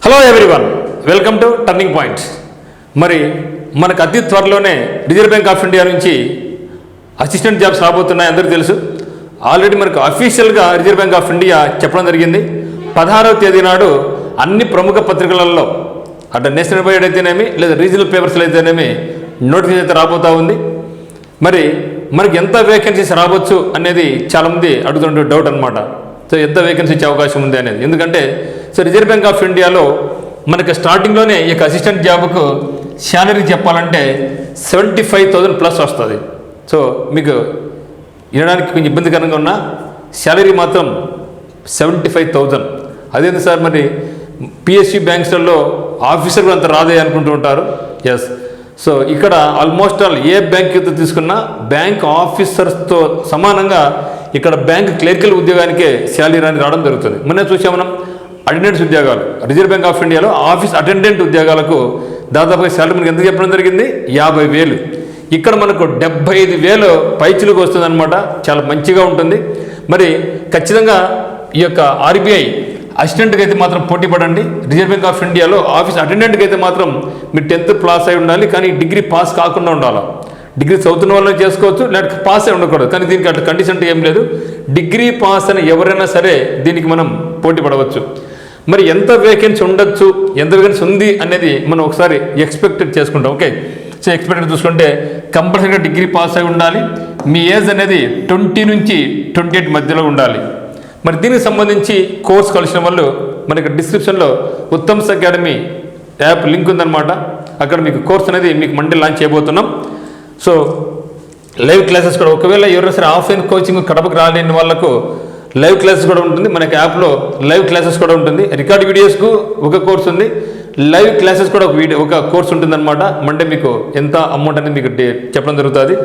Hello everyone, welcome to turning points. మరి మనకు అతి త్వరలోనే రిజర్వ్ బ్యాంక్ ఆఫ్ ఇండియా నుంచి అసిస్టెంట్ జాబ్స్ రాబోతున్నాయి. అందరికీ తెలుసు. ఆల్రెడీ మనకు అఫీషియల్గా రిజర్వ్ బ్యాంక్ ఆఫ్ ఇండియా చెప్పడం జరిగింది. 16వ తేదీ నాడు అన్ని ప్రముఖ పత్రికలలో అటు నేషనల్ వైడ్ అయితేనేమి లేదా రీజనల్ పేపర్స్లో అయితేనేమి నోటిఫికేషన్ అయితే రాబోతూ ఉంది. మరి మనకి ఎంత వేకెన్సీస్ రావచ్చు అనేది చాలామంది అడుగుతున్న డౌట్ అనమాట. సో ఎంత వేకెన్సీ ఇచ్చే అవకాశం ఉంది అనేది. ఎందుకంటే రిజర్వ్ బ్యాంక్ ఆఫ్ ఇండియాలో మనకి స్టార్టింగ్లోనే ఈ యొక్క అసిస్టెంట్ జాబ్కు శాలరీ చెప్పాలంటే 75,000 ప్లస్ వస్తుంది. సో మీకు వినడానికి కొంచెం ఇబ్బందికరంగా ఉన్న శాలరీ మాత్రం 75,000. అదేంటి సార్, మరి పిఎస్యు బ్యాంక్స్లలో ఆఫీసర్ కూడా అంత రాదే అనుకుంటూ ఉంటారు. ఎస్, సో ఇక్కడ ఆల్మోస్ట్ ఆల్ ఏ బ్యాంక్ అయితే తీసుకున్నా బ్యాంక్ ఆఫీసర్స్తో సమానంగా ఇక్కడ బ్యాంక్ క్లర్కల్ ఉద్యోగానికే శాలరీ రావడం జరుగుతుంది. మొన్న చూసాం మనం అటెండెంట్స్ ఉద్యోగాలు రిజర్వ్ బ్యాంక్ ఆఫ్ ఇండియాలో ఆఫీస్ అటెండెంట్ ఉద్యోగాలకు దాదాపుగా శాలరీ మనకి ఎంత చెప్పడం జరిగింది, 50,000. ఇక్కడ మనకు 75,000 పైచులకు వస్తుంది అనమాట. చాలా మంచిగా ఉంటుంది. మరి ఖచ్చితంగా ఈ యొక్క ఆర్బీఐ అసిస్టెంట్కి అయితే మాత్రం పోటీ పడండి. రిజర్వ్ బ్యాంక్ ఆఫ్ ఇండియాలో ఆఫీస్ అటెండెంట్కి అయితే మాత్రం మీరు 10th పాస్ అయి ఉండాలి, కానీ డిగ్రీ పాస్ కాకుండా ఉండాలి. డిగ్రీ చదువుతున్న వాళ్ళని చేసుకోవచ్చు, లేకపోతే పాస్ అయి ఉండకూడదు. కానీ దీనికి అట్లా కండిషన్ ఏం లేదు. డిగ్రీ పాస్ అని ఎవరైనా సరే దీనికి మనం పోటీ పడవచ్చు. మరి ఎంత వేకెన్సీ ఉండొచ్చు, ఎంత వేకెన్సీ ఉంది అనేది మనం ఒకసారి ఎక్స్పెక్టెడ్ చేసుకుంటాం. ఓకే, సో ఎక్స్పెక్టెడ్ చూసుకుంటే కంపల్సరీగా డిగ్రీ పాస్ అయి ఉండాలి. మీ ఏజ్ అనేది 20 నుంచి 28 మధ్యలో ఉండాలి. మరి దీనికి సంబంధించి కోర్స్ కలిసిన వాళ్ళు మనకి డిస్క్రిప్షన్లో ఉత్తమ్స్ అకాడమీ యాప్ లింక్ ఉందన్నమాట. అక్కడ మీకు కోర్స్ అనేది మీకు మండే లాంచ్ చేయబోతున్నాం. సో లైవ్ క్లాసెస్ కూడా, ఒకవేళ ఎవరైనా సరే ఆఫ్లైన్ కోచింగ్ కడపకు రాలేని వాళ్ళకు లైవ్ క్లాసెస్ కూడా ఉంటుంది. మనకి యాప్లో లైవ్ క్లాసెస్ కూడా ఉంటుంది. రికార్డ్ వీడియోస్కు ఒక కోర్స్ ఉంది, లైవ్ క్లాసెస్ కూడా ఒక కోర్స్ ఉంటుంది అనమాట. మండే మీకు ఎంత అమౌంట్ అనేది మీకు చెప్పడం జరుగుతుంది.